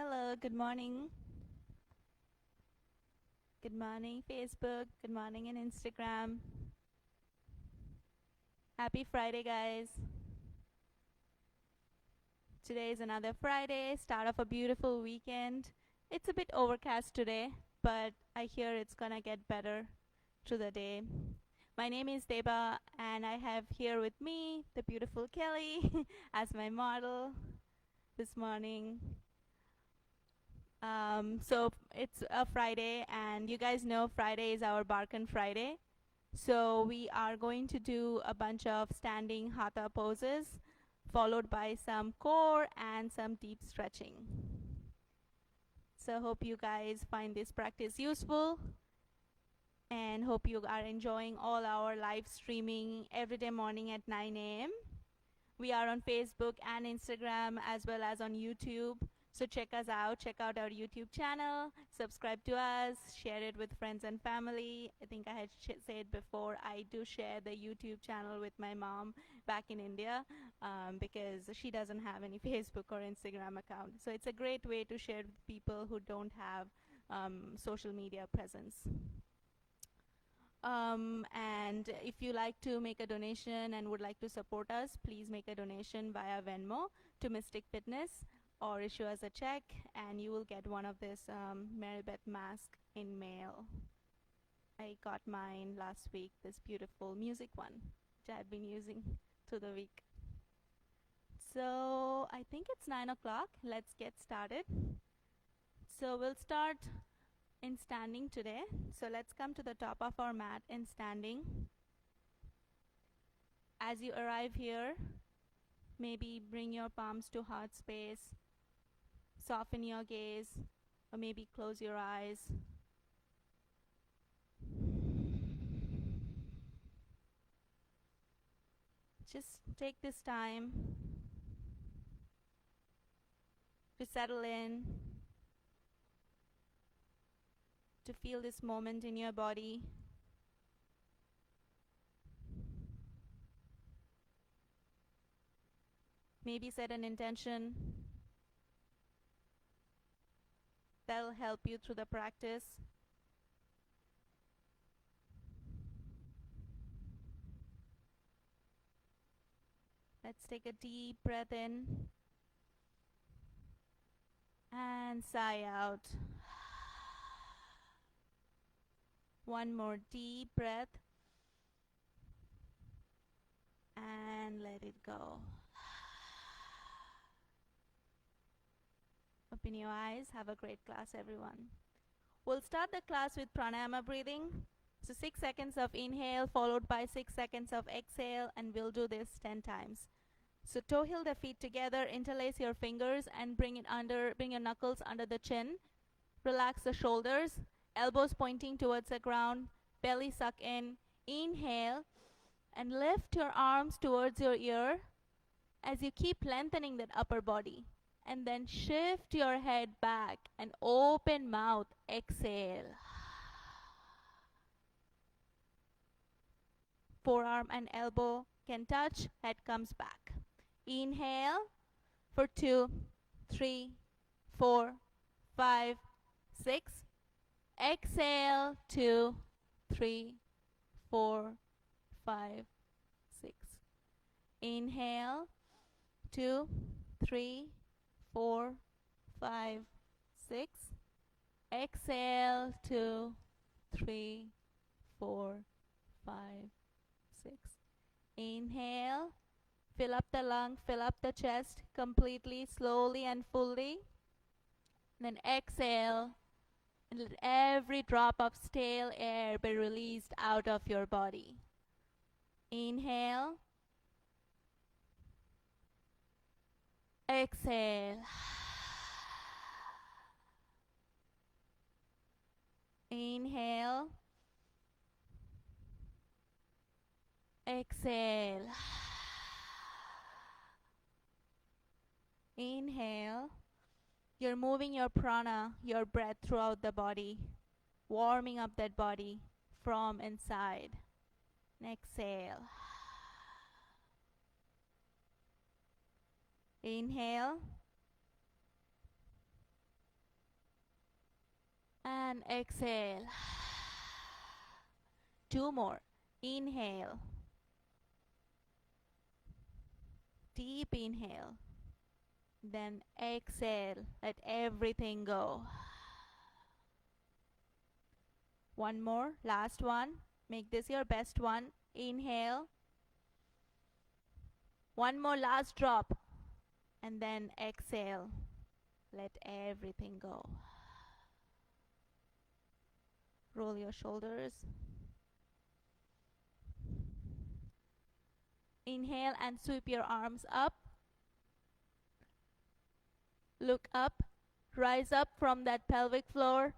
Hello, good morning. Good morning, Facebook. Good morning, in Instagram. Happy Friday, guys. Today is another Friday, start of a beautiful weekend. It's a bit overcast today, but I hear it's gonna get better through the day. My name is Deba, and I have here with me the beautiful Kelly as my model this morning. So it's a Friday, and you guys know Friday is our Barkan Friday. So we are going to do a bunch of standing hatha poses, followed by some core and some deep stretching. So hope you guys find this practice useful, and hope you are enjoying all our live streaming every day morning at 9 a.m. We are on Facebook and Instagram as well as on YouTube. So check us out. Check out our YouTube channel. Subscribe to us. Share it with friends and family. I think I had said before, I do share the YouTube channel with my mom back in India because she doesn't have any Facebook or Instagram account. So it's a great way to share with people who don't have social media presence. And if you like to make a donation and would like to support us, please make a donation via Venmo to Mystic Fitness or issue us a check, and you will get one of this Maribeth mask in mail. I got mine last week, this beautiful music one, which I've been using through the week. So I think it's 9 o'clock. Let's get started. So we'll start in standing today. So let's come to the top of our mat in standing. As you arrive here, maybe bring your palms to heart space, soften your gaze, or maybe close your eyes. Just take this time to settle in, to feel this moment in your body. Maybe set an intention that'll help you through the practice. Let's take a deep breath in and sigh out. One more deep breath and let it go. Open your eyes. Have a great class, everyone. We'll start the class with pranayama breathing. So 6 seconds of inhale followed by 6 seconds of exhale, and we'll do this 10 times. So toe heel the feet together, interlace your fingers and bring your knuckles under the chin. Relax the shoulders, elbows pointing towards the ground, belly suck in. Inhale and lift your arms towards your ear as you keep lengthening that upper body. And then shift your head back and open mouth. Exhale. Forearm and elbow can touch, head comes back. Inhale for 2, 3, 4, 5, 6. Exhale, 2, 3, 4, 5, 6. Inhale, 2, 3, 4, 5, 6. Exhale, 2, 3, 4, 5, 6. Inhale, fill up the lung, fill up the chest completely, slowly and fully. Then exhale, and let every drop of stale air be released out of your body. Inhale. Exhale. Inhale. Exhale. Inhale. You're moving your prana, your breath throughout the body, warming up that body from inside. And exhale. Inhale. And exhale. 2 more. Inhale. Deep inhale. Then exhale. Let everything go. One more. Last one. Make this your best one. Inhale. One more last drop. And then exhale. Let everything go. Roll your shoulders. Inhale and sweep your arms up. Look up. Rise up from that pelvic floor.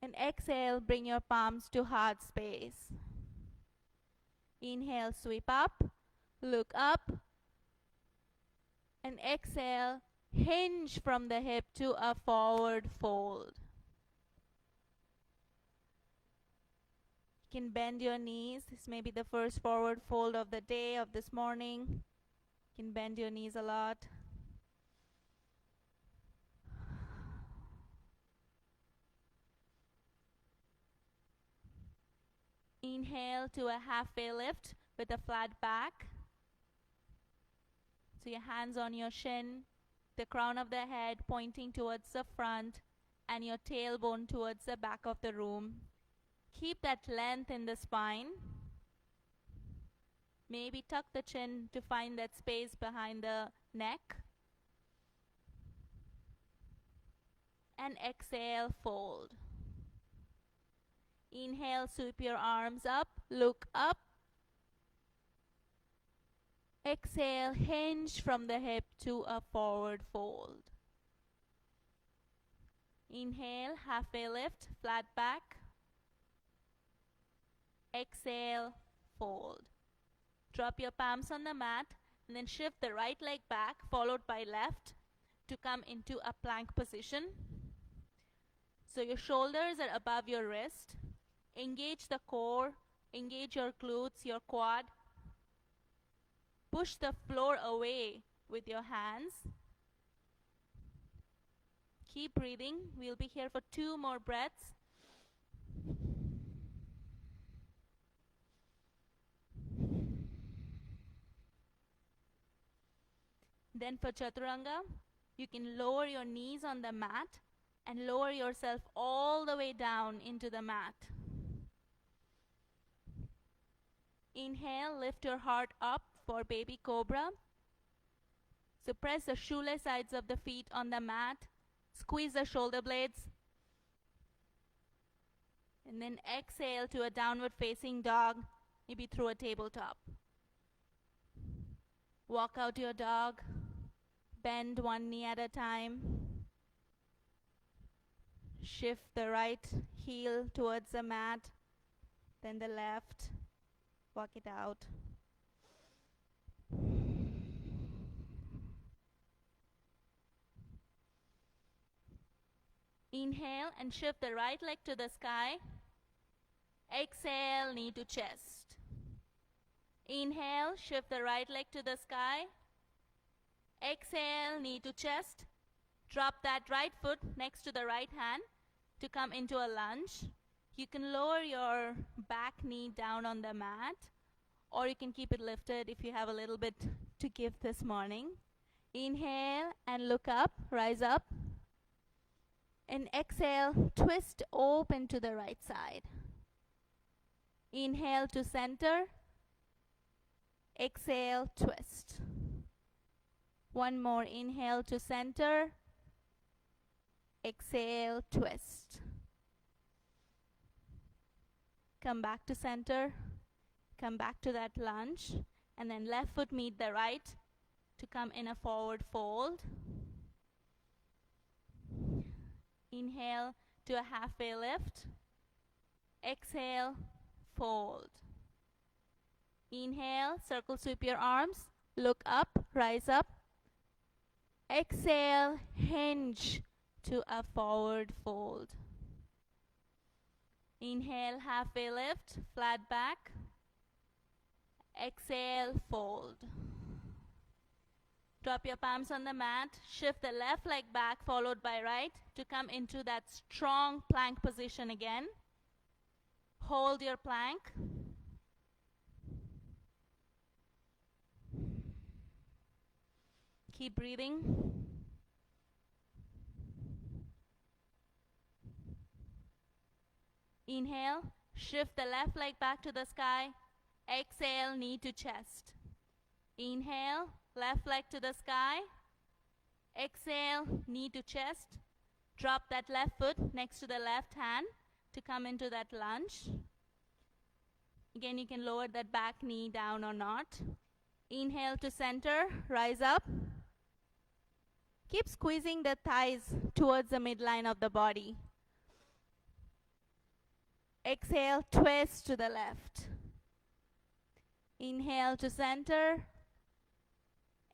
And exhale, bring your palms to heart space. Inhale, sweep up. Look up. And exhale, hinge from the hip to a forward fold. You can bend your knees. This may be the first forward fold of the day, of this morning. You can bend your knees a lot. Inhale to a halfway lift with a flat back. So your hands on your shin, the crown of the head pointing towards the front, and your tailbone towards the back of the room. Keep that length in the spine. Maybe tuck the chin to find that space behind the neck. And exhale, fold. Inhale, sweep your arms up, look up. Exhale, hinge from the hip to a forward fold. Inhale, halfway lift, flat back. Exhale, fold. Drop your palms on the mat and then shift the right leg back, followed by left, to come into a plank position. So your shoulders are above your wrist. Engage the core, engage your glutes, your quad. Push the floor away with your hands. Keep breathing. We'll be here for 2 more breaths. Then for Chaturanga, you can lower your knees on the mat and lower yourself all the way down into the mat. Inhale, lift your heart up for baby cobra. So press the shoelace sides of the feet on the mat. Squeeze the shoulder blades. And then exhale to a downward facing dog, maybe through a tabletop. Walk out your dog. Bend one knee at a time. Shift the right heel towards the mat, then the left. Walk it out. Inhale and shift the right leg to the sky. Exhale, knee to chest. Inhale, shift the right leg to the sky. Exhale, knee to chest. Drop that right foot next to the right hand to come into a lunge. You can lower your back knee down on the mat, or you can keep it lifted if you have a little bit to give this morning. Inhale and look up, rise up. And exhale, twist open to the right side. Inhale to center. Exhale, twist. One more. Inhale to center. Exhale, twist. Come back to center. Come back to that lunge. And then left foot meet the right to come in a forward fold. Inhale to a halfway lift. Exhale, fold. Inhale, circle sweep your arms. Look up, rise up. Exhale, hinge to a forward fold. Inhale, halfway lift, flat back. Exhale, fold. Drop your palms on the mat. Shift the left leg back, followed by right, to come into that strong plank position again. Hold your plank. Keep breathing. Inhale, shift the left leg back to the sky. Exhale, knee to chest. Inhale, left leg to the sky. Exhale, knee to chest. Drop that left foot next to the left hand to come into that lunge. Again, you can lower that back knee down or not. Inhale to center, rise up. Keep squeezing the thighs towards the midline of the body. Exhale, twist to the left. Inhale to center.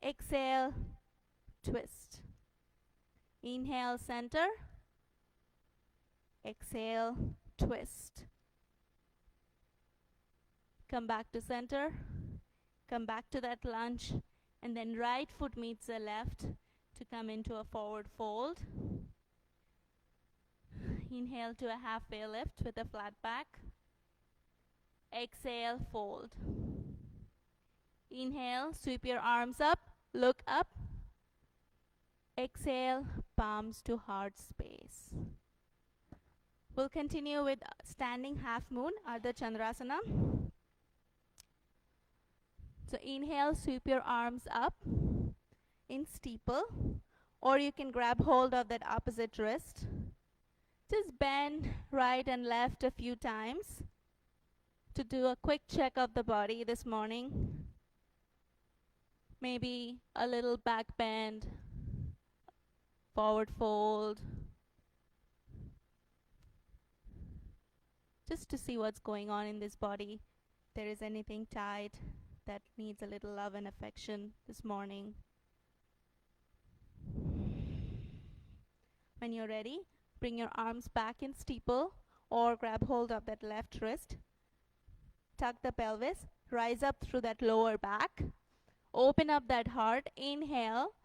Exhale, twist. Inhale, center. Exhale, twist. Come back to center. Come back to that lunge. And then right foot meets the left to come into a forward fold. Inhale to a halfway lift with a flat back. Exhale, fold. Inhale, sweep your arms up, look up. Exhale, palms to heart space. We'll continue with standing half moon, Ardha Chandrasana. So inhale, sweep your arms up in steeple, or you can grab hold of that opposite wrist. Just bend right and left a few times to do a quick check of the body this morning. Maybe a little back bend, forward fold, just to see what's going on in this body. If there is anything tight that needs a little love and affection this morning. When you're ready, bring your arms back in steeple or grab hold of that left wrist. Tuck the pelvis, rise up through that lower back. Open up that heart, inhale,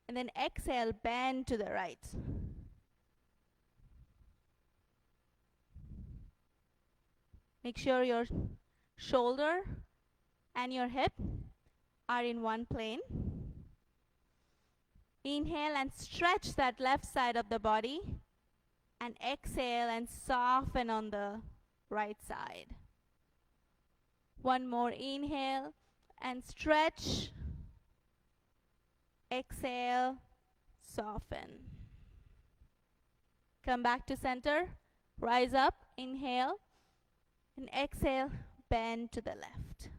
and then exhale, bend to the right. Make sure your shoulder and your hip are in one plane. Inhale and stretch that left side of the body. And exhale and soften on the right side. One more inhale and stretch. Exhale, soften. Come back to center. Rise up, inhale. And exhale, bend to the left.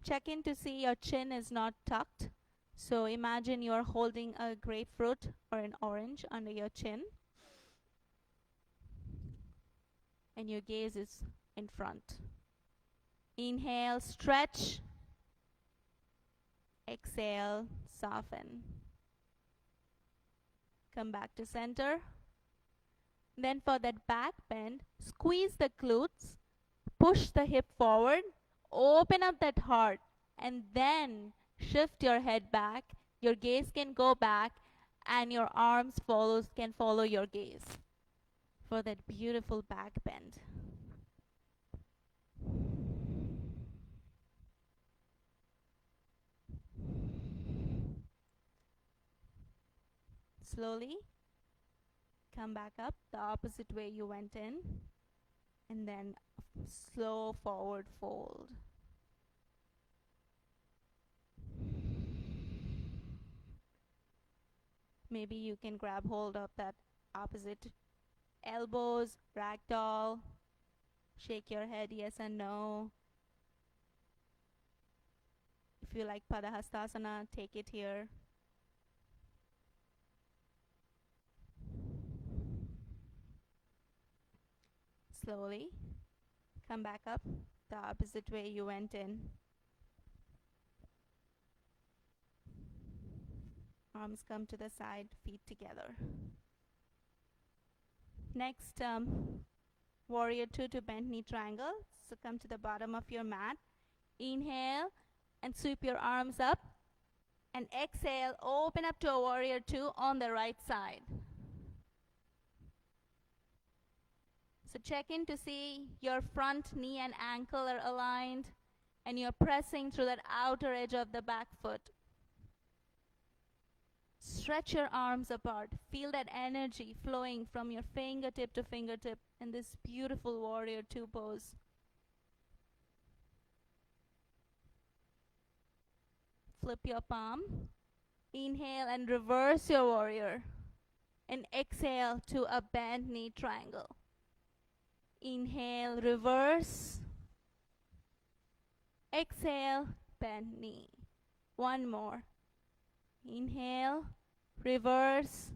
Check in to see your chin is not tucked. So imagine you're holding a grapefruit or an orange under your chin. And your gaze is in front. Inhale, stretch. Exhale, soften. Come back to center. Then for that back bend, squeeze the glutes, push the hip forward, open up that heart, and then shift your head back. Your gaze can go back, and your arms can follow your gaze for that beautiful back bend. Slowly come back up the opposite way you went in, and then slow forward fold. Maybe you can grab hold of that opposite elbows, ragdoll, shake your head yes and no. If you like Padahastasana, take it here. Slowly come back up the opposite way you went in. Arms come to the side, feet together. Next, warrior 2 to bent knee triangle. So come to the bottom of your mat. Inhale and sweep your arms up. And exhale, open up to a warrior two on the right side. So check in to see your front knee and ankle are aligned and you're pressing through that outer edge of the back foot. Stretch your arms apart. Feel that energy flowing from your fingertip to fingertip in this beautiful warrior two pose. Flip your palm. Inhale and reverse your warrior. And exhale to a bent knee triangle. Inhale, reverse. Exhale, bend knee. One more. Inhale, reverse.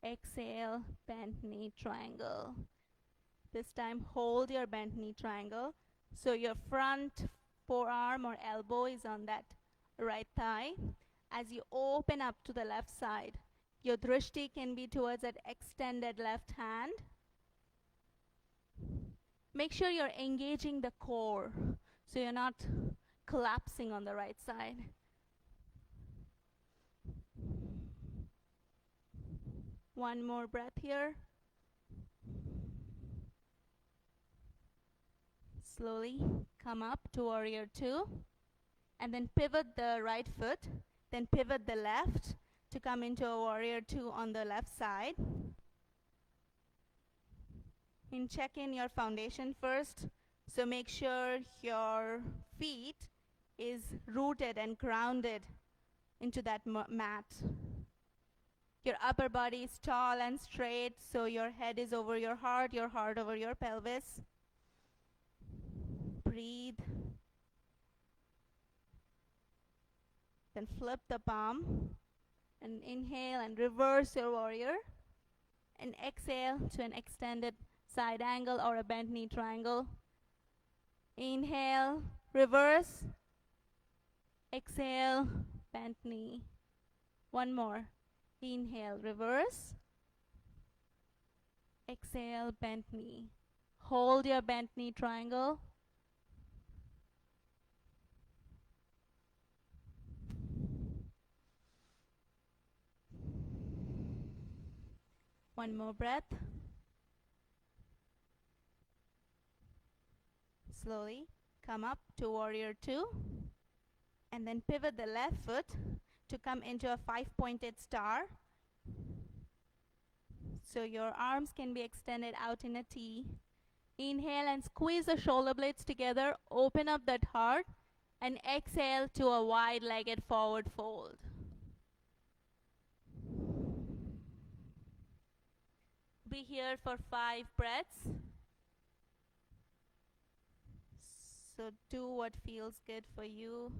Exhale, bent knee triangle. This time hold your bent knee triangle. So your front forearm or elbow is on that right thigh. As you open up to the left side, your drishti can be towards that extended left hand. Make sure you're engaging the core so you're not collapsing on the right side. One more breath here. Slowly come up to warrior two. And then pivot the right foot. Then pivot the left to come into a warrior two on the left side. And check in your foundation first. So make sure your feet is rooted and grounded into that mat. Your upper body is tall and straight, so your head is over your heart over your pelvis. Breathe. Then flip the palm and inhale and reverse your warrior. And exhale to an extended side angle or a bent knee triangle. Inhale, reverse. Exhale, bent knee. One more. Inhale, reverse. Exhale, bent knee. Hold your bent knee triangle. One more breath. Slowly come up to warrior two. And then pivot the left foot to come into a 5-pointed star. So your arms can be extended out in a T. Inhale and squeeze the shoulder blades together. Open up that heart. And exhale to a wide-legged forward fold. Be here for 5 breaths. So do what feels good for you.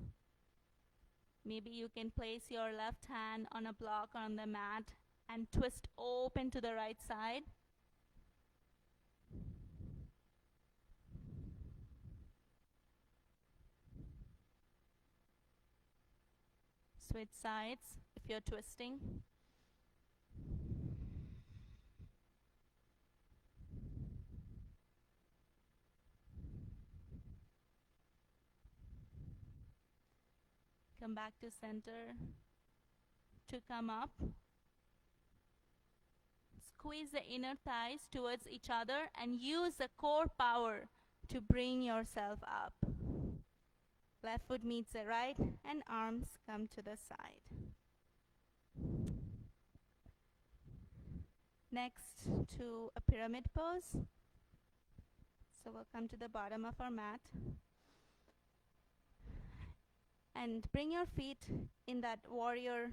Maybe you can place your left hand on a block or on the mat and twist open to the right side. Switch sides if you're twisting. Come back to center to come up. Squeeze the inner thighs towards each other and use the core power to bring yourself up. Left foot meets the right and arms come to the side. Next to a pyramid pose. So we'll come to the bottom of our mat. And bring your feet in that warrior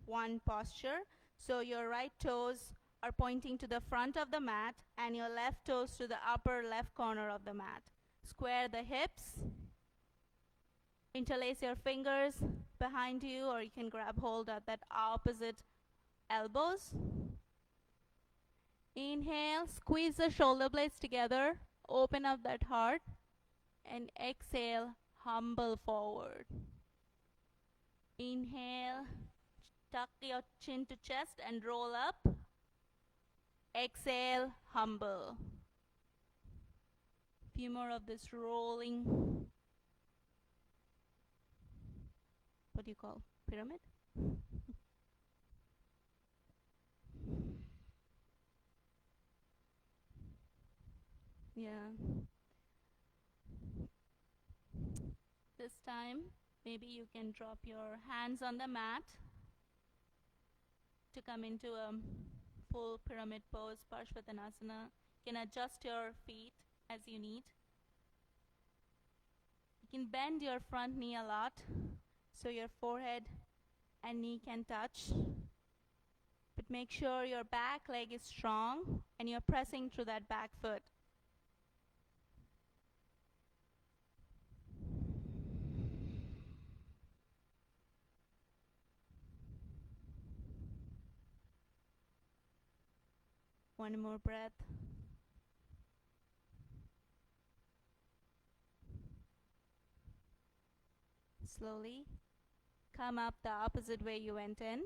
one posture. So your right toes are pointing to the front of the mat and your left toes to the upper left corner of the mat. Square the hips. Interlace your fingers behind you, or you can grab hold of that opposite elbows. Inhale, squeeze the shoulder blades together. Open up that heart. And exhale, humble forward. Inhale, tuck your chin to chest and roll up. Exhale, humble. Few more of this rolling. what do you call, pyramid? Yeah. This time, maybe you can drop your hands on the mat to come into a full pyramid pose, Parshvatanasana. You can adjust your feet as you need. You can bend your front knee a lot so your forehead and knee can touch. But make sure your back leg is strong and you're pressing through that back foot. One more breath. Slowly come up the opposite way you went in.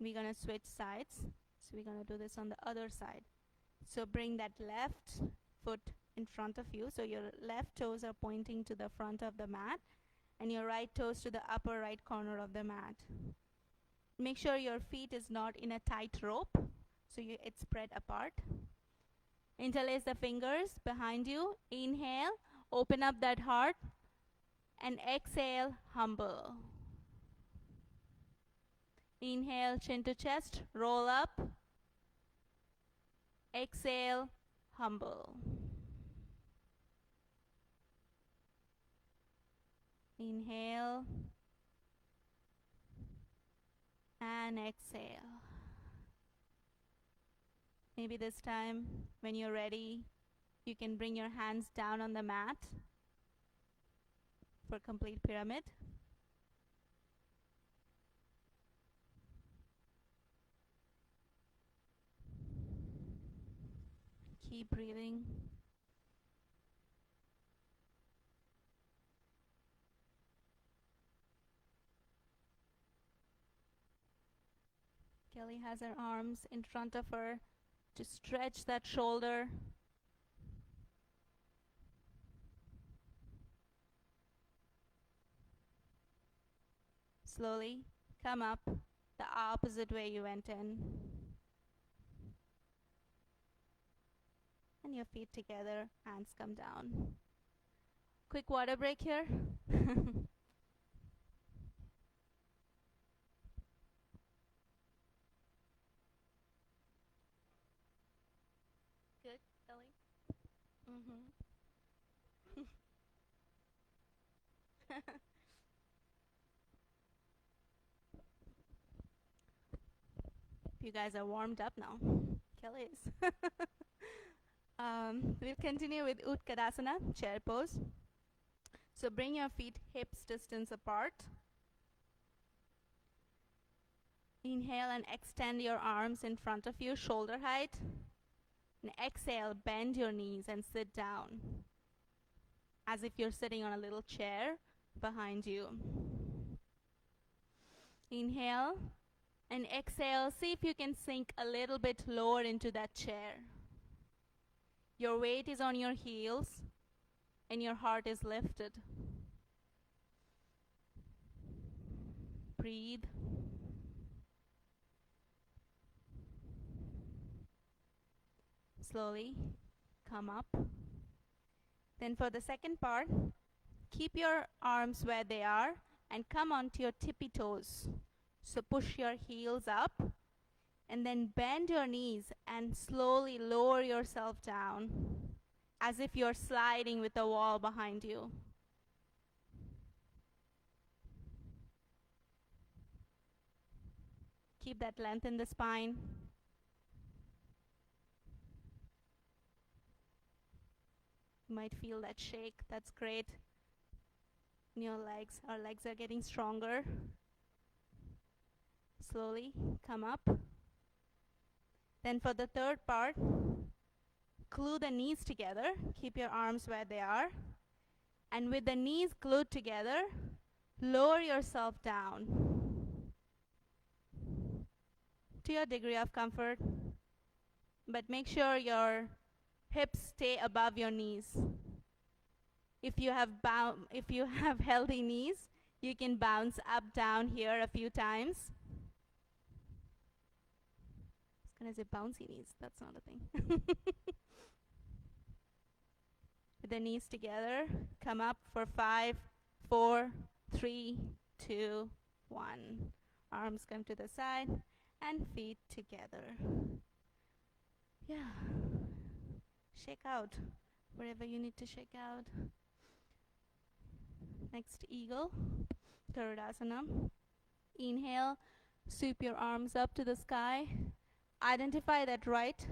We're going to switch sides. So we're going to do this on the other side. So bring that left foot in front of you. So your left toes are pointing to the front of the mat and your right toes to the upper right corner of the mat. Make sure your feet is not in a tight rope, so it's spread apart. Interlace the fingers behind you. Inhale, open up that heart, and exhale, humble. Inhale, chin to chest, roll up. Exhale, humble. Inhale and exhale. Maybe this time, when you're ready, you can bring your hands down on the mat for complete pyramid. Keep breathing. Kelly has her arms in front of her to stretch that shoulder. Slowly come up the opposite way you went in. And your feet together, hands come down. Quick water break here. Good, Kelly? Mm-hmm. You guys are warmed up now. Kelly is. We'll continue with Utkatasana, chair pose. So bring your feet hips distance apart. Inhale and extend your arms in front of you, shoulder height. And exhale, bend your knees and sit down as if you're sitting on a little chair behind you. Inhale and exhale. See if you can sink a little bit lower into that chair. Your weight is on your heels and your heart is lifted. Breathe. Slowly come up. Then for the second part, keep your arms where they are and come onto your tippy toes. So push your heels up and then bend your knees and slowly lower yourself down as if you're sliding with a wall behind you. Keep that length in the spine. You might feel that shake. That's great. In your legs, our legs are getting stronger. Slowly come up. Then for the third part, glue the knees together. Keep your arms where they are. And with the knees glued together, lower yourself down to your degree of comfort. But make sure your hips stay above your knees. If you have healthy knees, You can bounce up, down here a few times. I was gonna say bouncy knees, that's not a thing. With the knees together, come up for 5, 4, 3, 2, 1. Arms come to the side and feet together. Yeah. Shake out wherever you need to shake out. Next, eagle, Garudasana. Inhale, sweep your arms up to the sky. Identify that right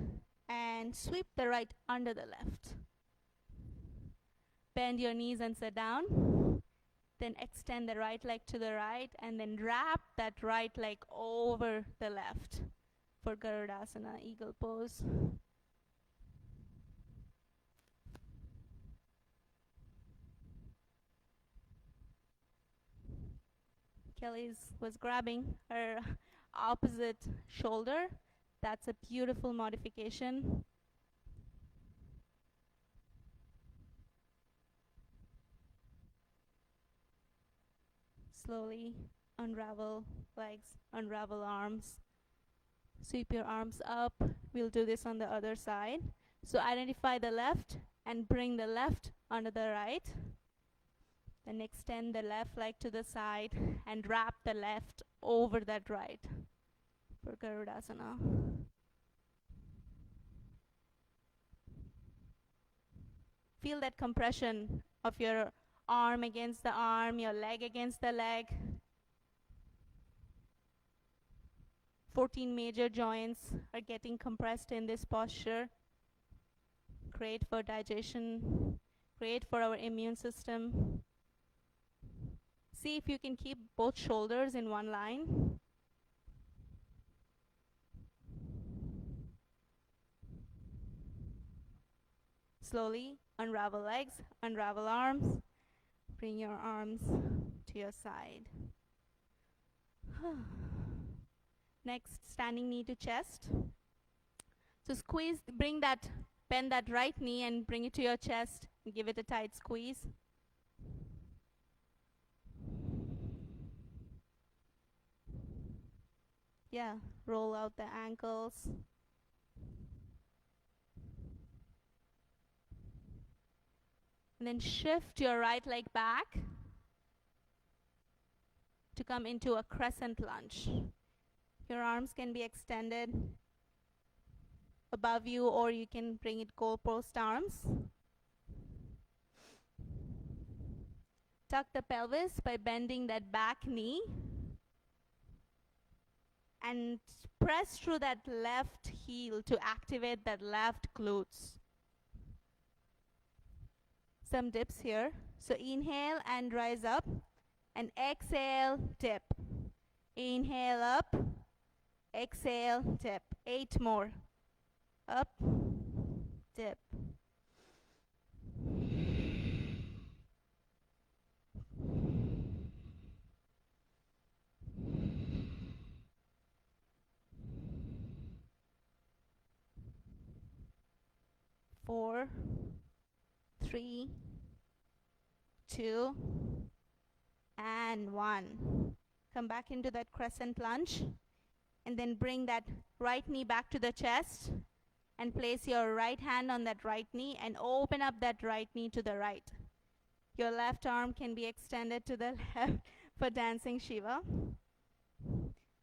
and sweep the right under the left. Bend your knees and sit down. Then extend the right leg to the right and then wrap that right leg over the left for Garudasana, eagle pose. Kelly was grabbing her opposite shoulder. That's a beautiful modification. Slowly unravel legs, unravel arms. Sweep your arms up. We'll do this on the other side. So identify the left and bring the left under the right. Then extend the left leg to the side and wrap the left over that right for Garudasana. Feel that compression of your arm against the arm, your leg against the leg. 14 major joints are getting compressed in this posture. Great for digestion, great for our immune system. See if you can keep both shoulders in one line. Slowly unravel legs, unravel arms. Bring your arms to your side. Next, standing knee to chest. So squeeze, bend that right knee and bring it to your chest and give it a tight squeeze. Yeah, roll out the ankles. And then shift your right leg back to come into a crescent lunge. Your arms can be extended above you, or you can bring it goalpost arms. Tuck the pelvis by bending that back knee. And press through that left heel to activate that left glutes. Some dips here. So inhale and rise up. And exhale, dip. Inhale up. Exhale, dip. 8 more. Up, dip. Four, 3, 2, and 1. Come back into that crescent lunge. And then bring that right knee back to the chest. And place your right hand on that right knee and open up that right knee to the right. Your left arm can be extended to the left for dancing Shiva.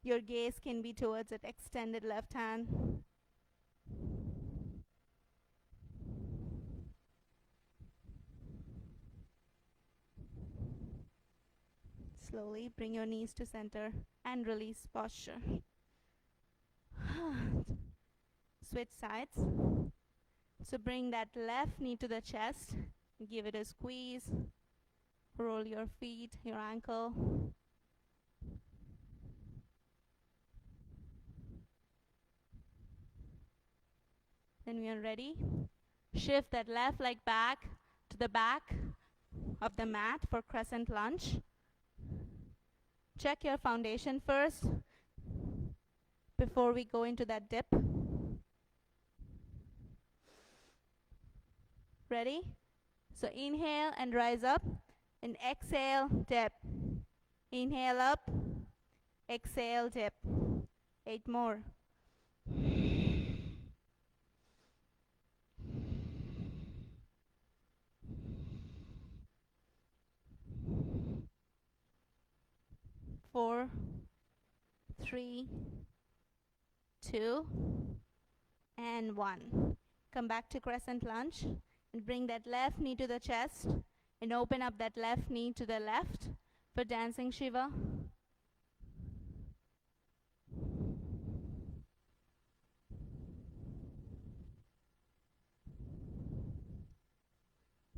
Your gaze can be towards that extended left hand. Slowly bring your knees to center and release posture. Switch sides. So bring that left knee to the chest. Give it a squeeze. Roll your feet, your ankle. Then we are ready. Shift that left leg back to the back of the mat for crescent lunge. Check your foundation first before we go into that dip. Ready? So inhale and rise up, and exhale, dip. Inhale up, exhale, dip. 8 more. 4, 3, 2, and 1. Come back to crescent lunge and bring that left knee to the chest and open up that left knee to the left for dancing Shiva.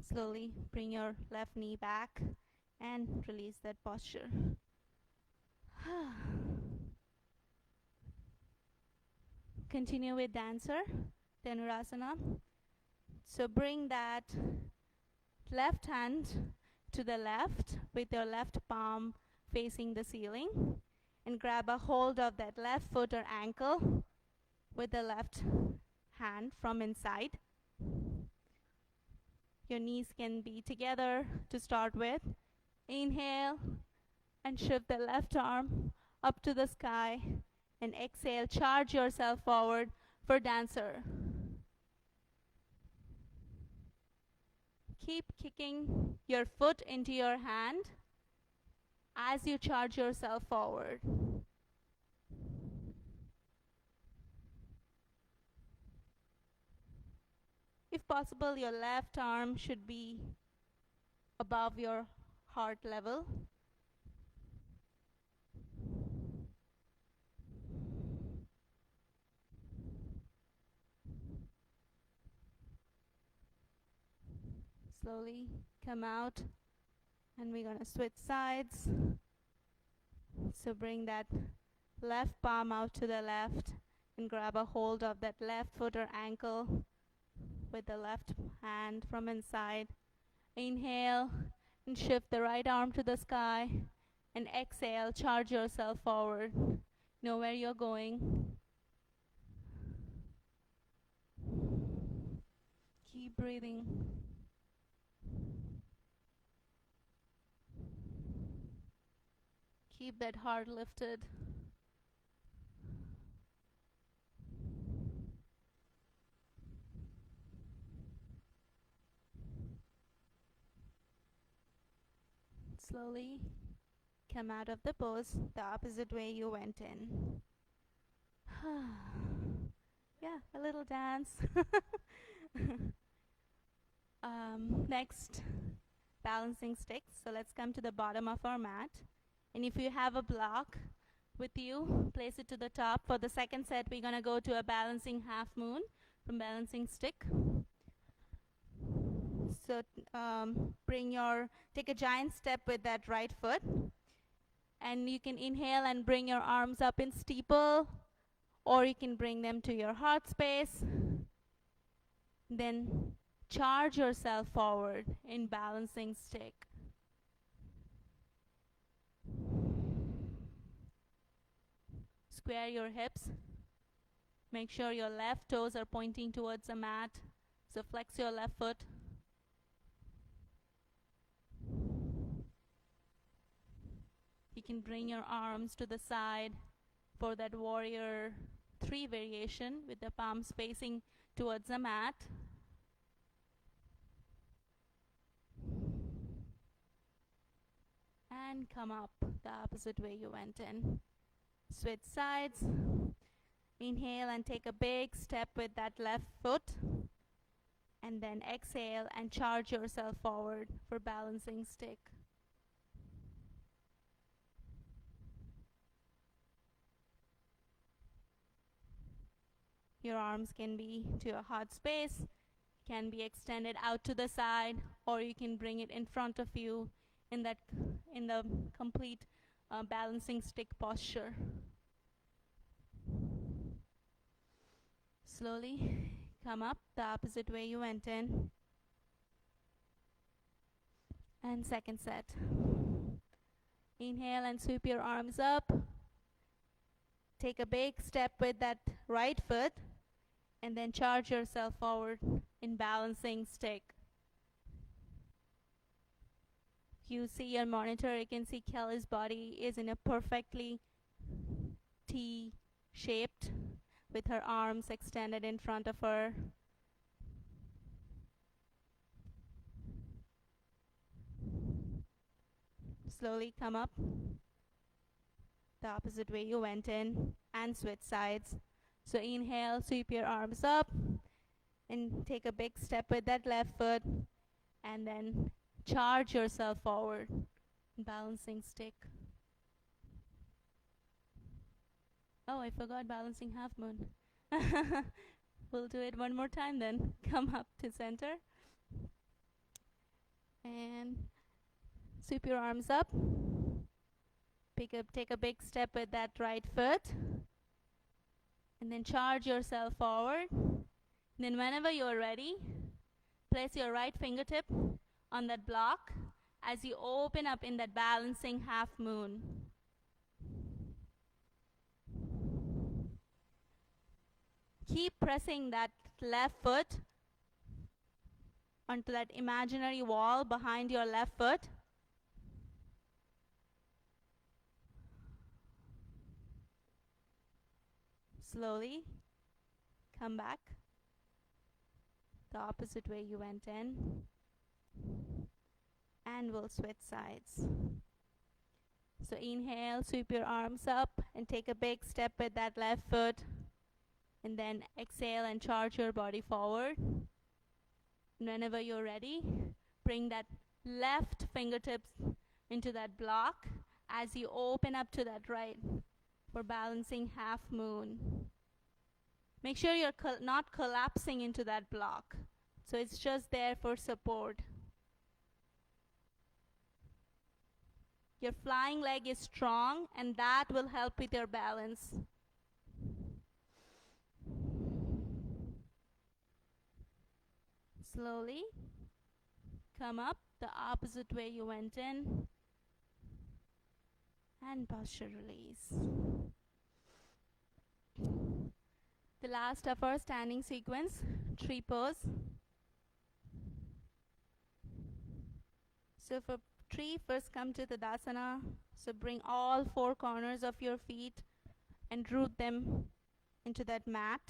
Slowly bring your left knee back and release that posture. Continue with dancer, Dhanurasana. So bring that left hand to the left with your left palm facing the ceiling and grab a hold of that left foot or ankle with the left hand from inside. Your knees can be together to start with. Inhale and shift the left arm up to the sky and exhale, charge yourself forward for dancer. Keep kicking your foot into your hand as you charge yourself forward. If possible, your left arm should be above your heart level. Slowly come out and we're going to switch sides. So bring that left palm out to the left and grab a hold of that left foot or ankle with the left hand from inside. Inhale and shift the right arm to the sky and exhale, charge yourself forward. Know where you're going. Keep breathing. Keep that heart lifted. Slowly come out of the pose the opposite way you went in. Yeah, a little dance. Next, balancing sticks. So let's come to the bottom of our mat. And if you have a block with you, place it to the top. For the second set, we're going to go to a balancing half moon from balancing stick. So take a giant step with that right foot. And you can inhale and bring your arms up in steeple, or you can bring them to your heart space. Then charge yourself forward in balancing stick. Square your hips. Make sure your left toes are pointing towards the mat. So flex your left foot. You can bring your arms to the side for that warrior 3 variation with the palms facing towards the mat. And come up the opposite way you went in. Switch sides. Inhale and take a big step with that left foot. And then exhale and charge yourself forward for balancing stick. Your arms can be to your heart space, can be extended out to the side, or you can bring it in front of you in the complete balancing stick posture. Slowly come up the opposite way you went in. And second set. Inhale and sweep your arms up. Take a big step with that right foot and then charge yourself forward in balancing stick. You see your monitor, you can see Kelly's body is in a perfectly T shaped with her arms extended in front of her. Slowly come up the opposite way you went in and switch sides. So inhale, sweep your arms up and take a big step with that left foot and then charge yourself forward. Balancing stick. Oh, I forgot balancing half moon. We'll do it one more time then. Come up to center and sweep your arms up. Take a big step with that right foot and then charge yourself forward. Then whenever you're ready, place your right fingertip on that block as you open up in that balancing half moon. Keep pressing that left foot onto that imaginary wall behind your left foot. Slowly come back the opposite way you went in, and we'll switch sides. So inhale, sweep your arms up and take a big step with that left foot, and then exhale and charge your body forward. And whenever you're ready, bring that left fingertips into that block as you open up to that right for balancing half moon. Make sure you're not collapsing into that block. So it's just there for support. Your flying leg is strong and that will help with your balance. Slowly come up the opposite way you went in and posture release. The last of our standing sequence, tree pose. So for tree, first come to Tadasana. So bring all four corners of your feet and root them into that mat.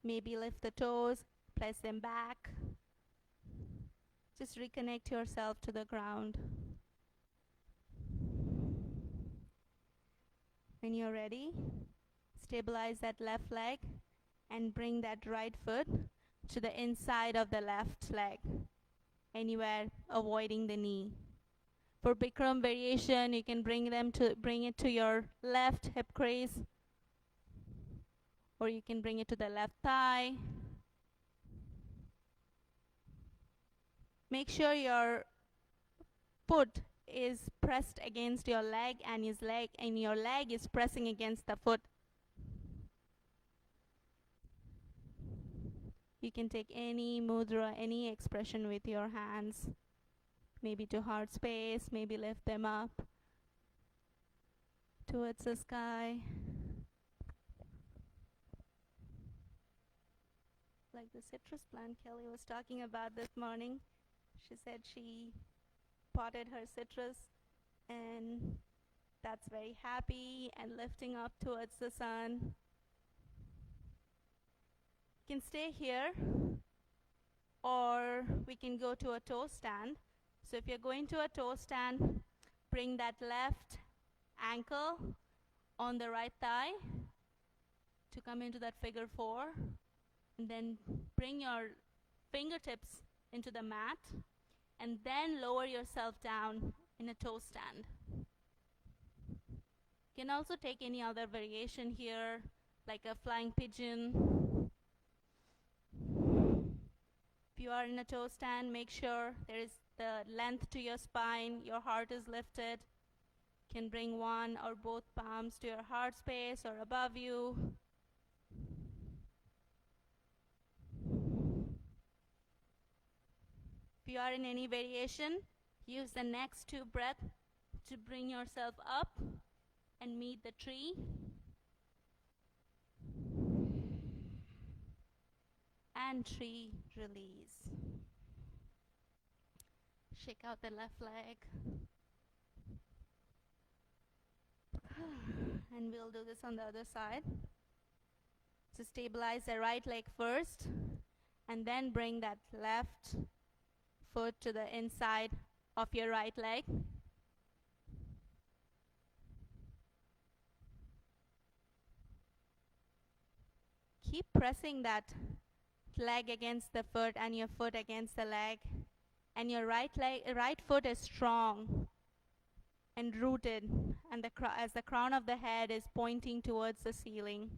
Maybe lift the toes, place them back. Just reconnect yourself to the ground. When you're ready, stabilize that left leg and bring that right foot to the inside of the left leg, anywhere avoiding the knee. For Bikram variation, you can bring it to your left hip crease, or you can bring it to the left thigh. Make sure your foot is pressed against your leg and your leg is pressing against the foot. You can take any mudra, any expression with your hands, maybe to heart space, maybe lift them up towards the sky. Like the citrus plant Kelly was talking about this morning. She said she potted her citrus and that's very happy and lifting up towards the sun. You can stay here or we can go to a toe stand. So if you're going to a toe stand, bring that left ankle on the right thigh to come into that figure 4, and then bring your fingertips into the mat and then lower yourself down in a toe stand. You can also take any other variation here, like a flying pigeon. If you are in a toe stand, make sure there is the length to your spine, your heart is lifted. You can bring one or both palms to your heart space or above you. If you are in any variation, use the next 2 breaths to bring yourself up and meet the tree. And tree release. Shake out the left leg. And we'll do this on the other side. So stabilize the right leg first, and then bring that left foot to the inside of your right leg. Keep pressing that leg against the foot and your foot against the leg, and your right foot is strong and rooted, and as the crown of the head is pointing towards the ceiling.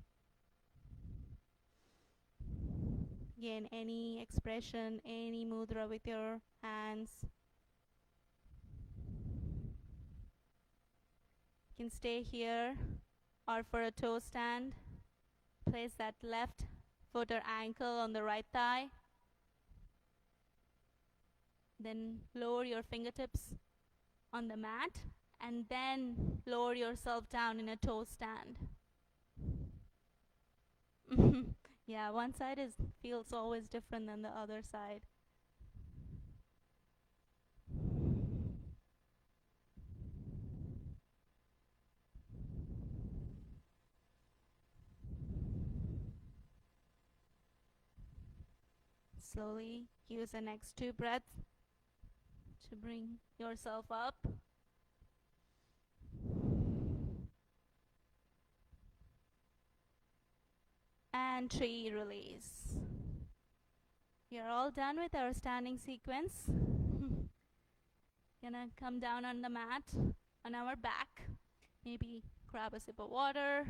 Again, any expression, any mudra with your hands. You can stay here, or for a toe stand, place that left foot or ankle on the right thigh. Then lower your fingertips on the mat, and then lower yourself down in a toe stand. Yeah, one side feels always different than the other side. Slowly use the next 2 breaths to bring yourself up. And 3, release. We are all done with our standing sequence. Gonna come down on the mat, on our back. Maybe grab a sip of water.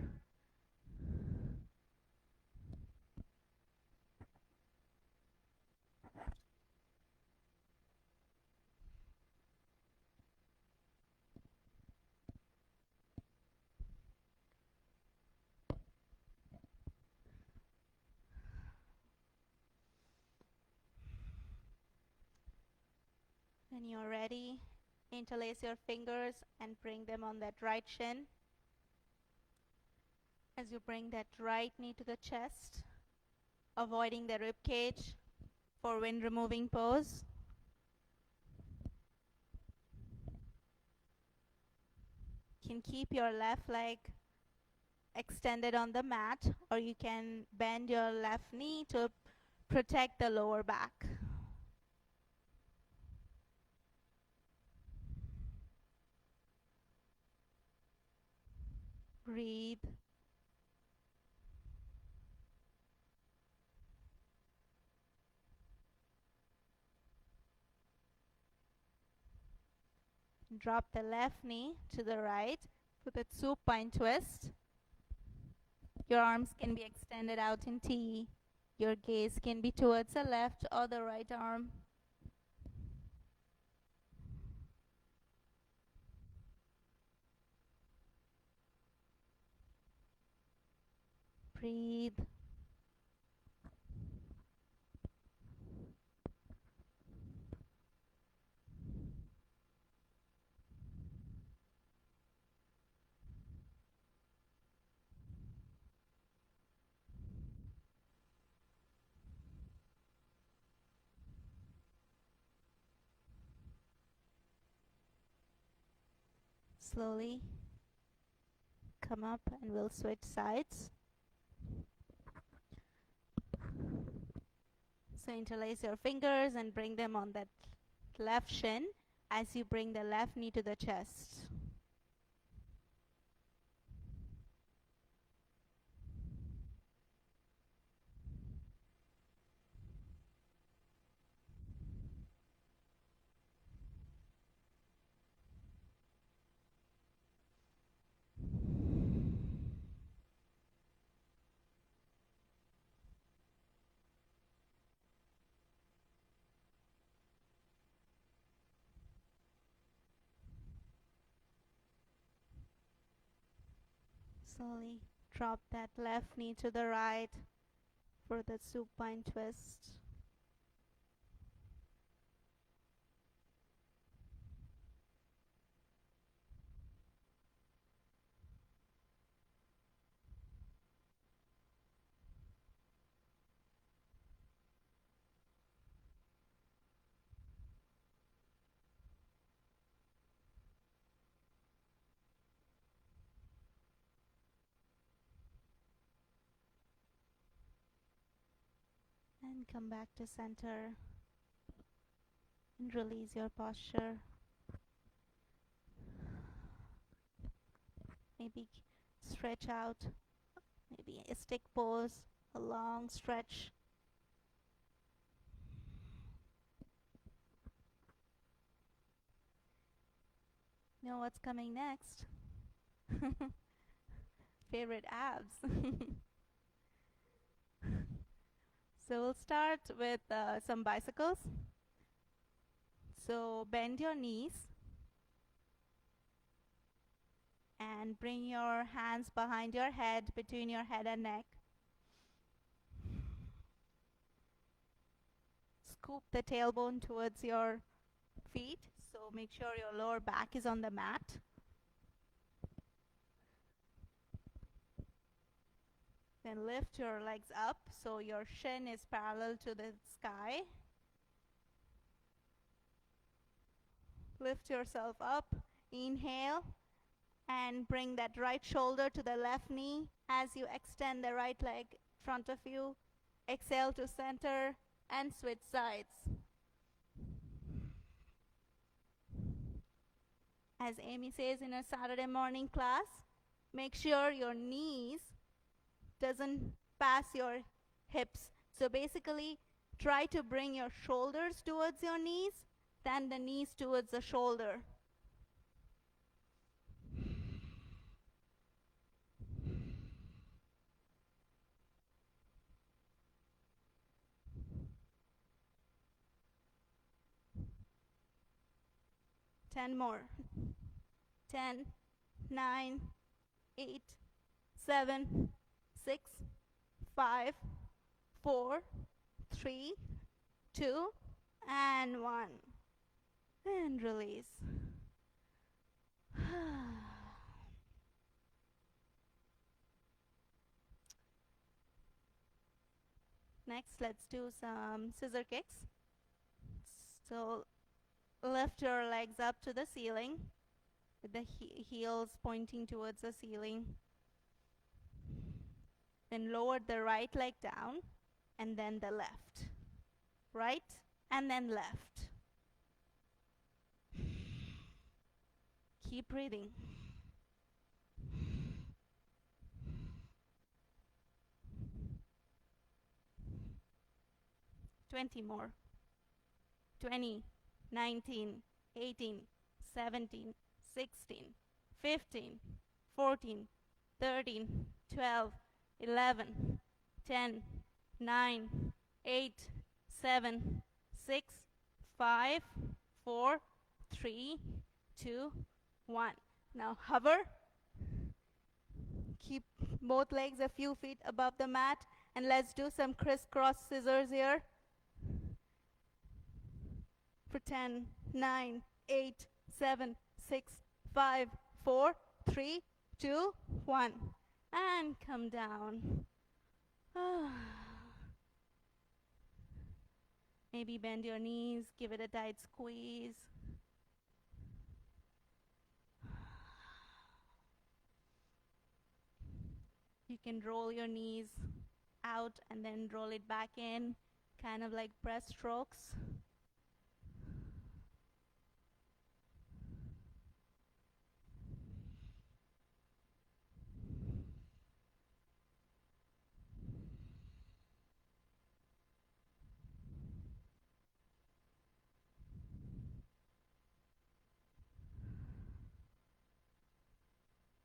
When you're ready, interlace your fingers and bring them on that right shin. As you bring that right knee to the chest, avoiding the rib cage for wind removing pose. You can keep your left leg extended on the mat, or you can bend your left knee to protect the lower back. Breathe. Drop the left knee to the right for the supine twist. Your arms can be extended out in T. Your gaze can be towards the left or the right arm. Breathe. Slowly come up and we'll switch sides. So interlace your fingers and bring them on that left shin as you bring the left knee to the chest. Slowly drop that left knee to the right for the supine twist. And come back to center and release your posture. Maybe stretch out, maybe a stick pose, a long stretch. You know what's coming next? Favorite abs. So we'll start with some bicycles. So bend your knees and bring your hands behind your head, between your head and neck. Scoop the tailbone towards your feet, so make sure your lower back is on the mat. Then lift your legs up so your shin is parallel to the sky. Lift yourself up. Inhale and bring that right shoulder to the left knee as you extend the right leg in front of you. Exhale to center and switch sides. As Amy says in her Saturday morning class, make sure your knees doesn't pass your hips. So basically, try to bring your shoulders towards your knees, then the knees towards the shoulder. Ten more. 10, 9, 8, 7, 6, 5, 4, 3, 2, and 1. And release. Next, let's do some scissor kicks. So lift your legs up to the ceiling with the heels pointing towards the ceiling. Then lower the right leg down and then the left. Right and then left. Keep breathing. Twenty more. 20, 19, 18, 17, 16, 15, 14, 13, 12, 11, 10, 9, 8, 7, 6, 5, 4, 3, 2, 1. Now hover. Keep both legs a few feet above the mat, and let's do some crisscross scissors here. For 10, 9, 8, 7, 6, 5, 4, 3, 2, 1. And come down. Maybe bend your knees, give it a tight squeeze. You can roll your knees out and then roll it back in, kind of like breaststrokes.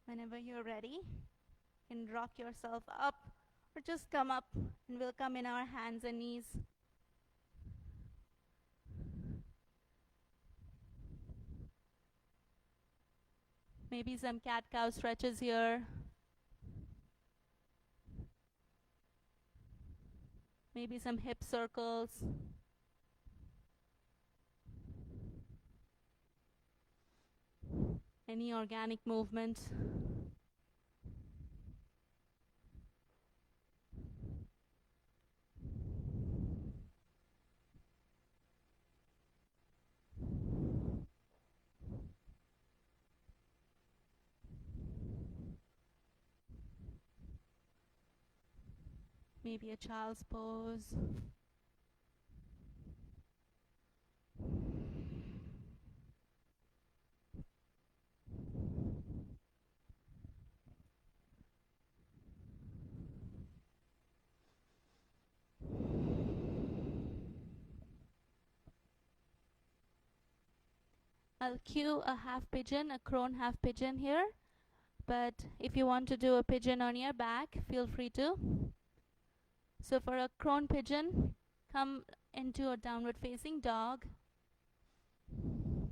Whenever you're ready, you can rock yourself up or just come up, and we'll come in our hands and knees. Maybe some cat-cow stretches here. Maybe some hip circles. Any organic movement. Maybe a child's pose. I'll cue a half pigeon, a crone half pigeon here. But if you want to do a pigeon on your back, feel free to. So for a crone pigeon, come into a downward facing dog.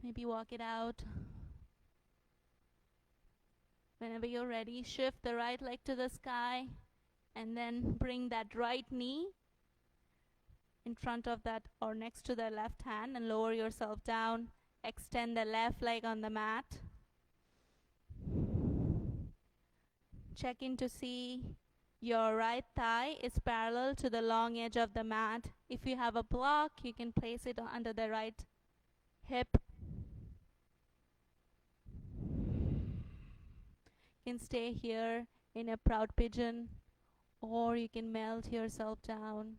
Maybe walk it out. Whenever you're ready, shift the right leg to the sky and then bring that right knee in front of that or next to the left hand and lower yourself down. Extend the left leg on the mat. Check in to see your right thigh is parallel to the long edge of the mat. If you have a block, you can place it under the right hip. You can stay here in a proud pigeon, or you can melt yourself down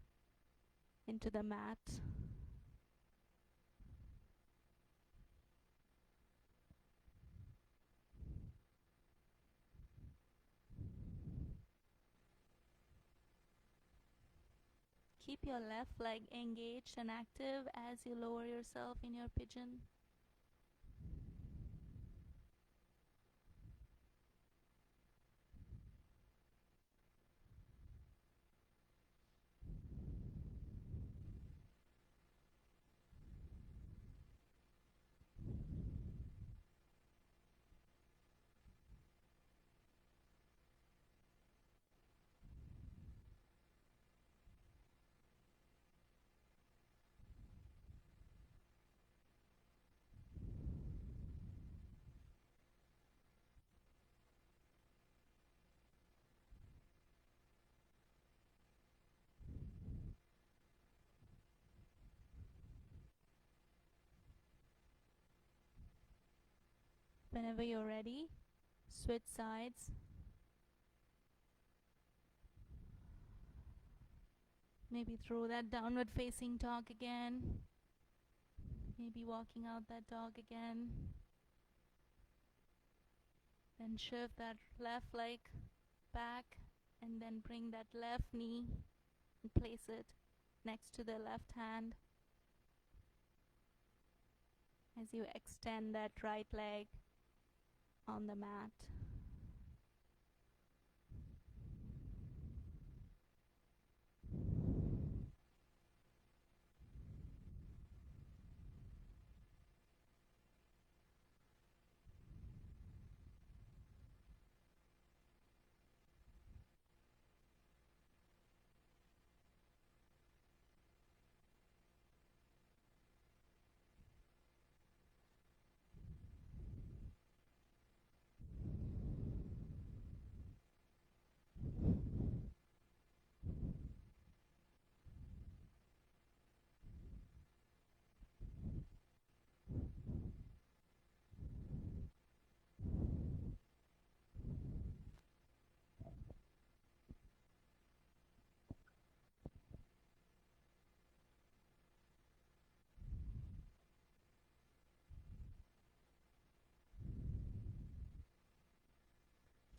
into the mat. Keep your left leg engaged and active as you lower yourself in your pigeon. Whenever you're ready, switch sides. Maybe throw that downward facing dog again. Maybe walking out that dog again. Then shift that left leg back and then bring that left knee and place it next to the left hand as you extend that right leg on the mat.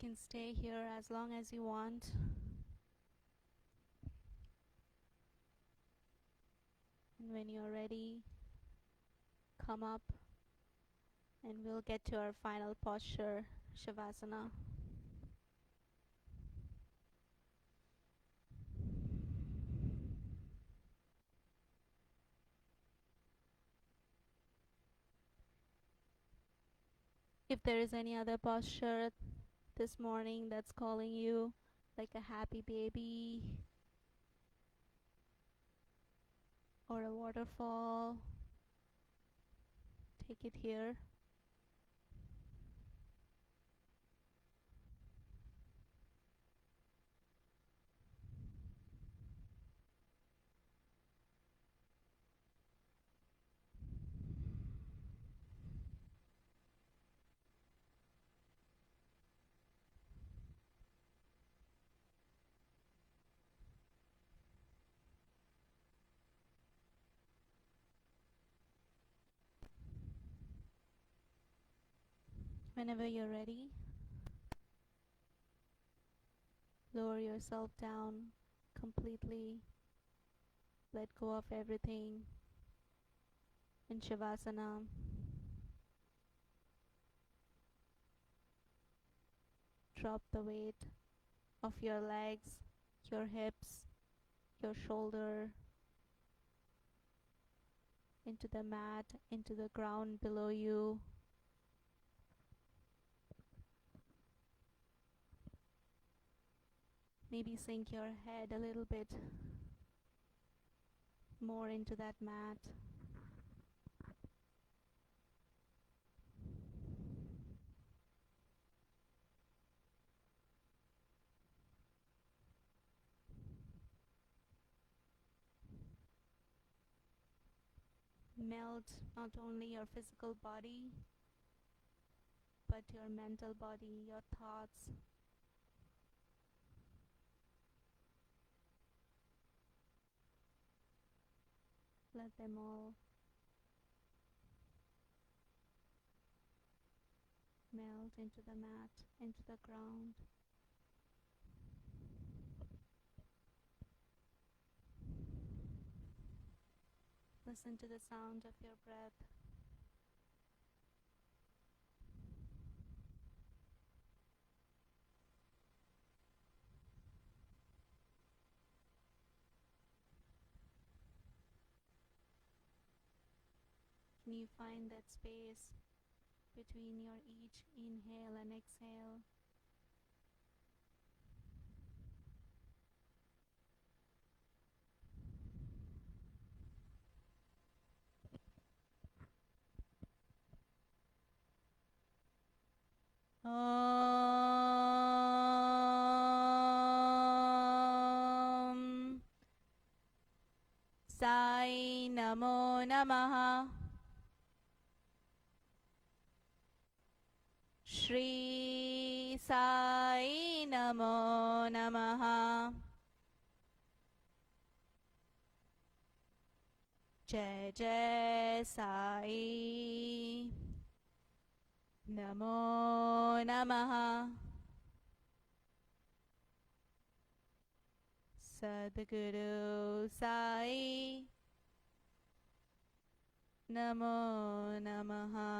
You can stay here as long as you want. And when you're ready, come up and we'll get to our final posture, Shavasana. If there is any other posture this morning that's calling you, like a happy baby or a waterfall, take it here. Whenever you're ready, lower yourself down completely. Let go of everything in Shavasana. drop the weight of your legs, your hips, your shoulder into the mat, into the ground below you. Maybe sink your head a little bit more into that mat. Melt not only your physical body, but your mental body, your thoughts. Let them all melt into the mat, into the ground. Listen to the sound of your breath. Can you find that space between your each inhale and exhale? Om Sai Namo Namaha. Shri Sai Namo Namaha. Jai Jai Sai Namo Namaha. Sadguru Sai Namo Namaha.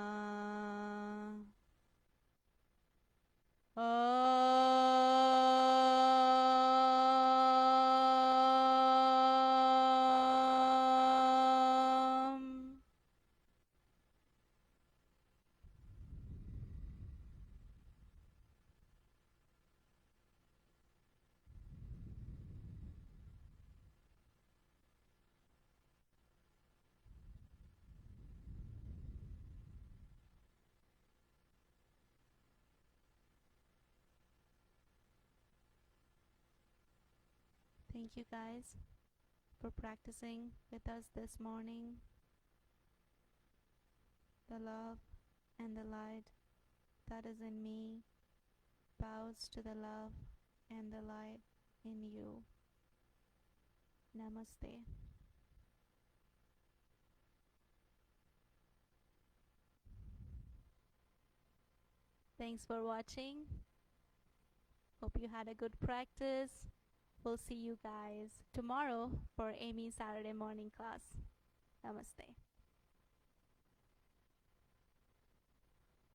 Om. Thank you guys for practicing with us this morning. The love and the light that is in me bows to the love and the light in you. Namaste. Thanks for watching. Hope you had a good practice. We'll see you guys tomorrow for Amy's Saturday morning class. Namaste.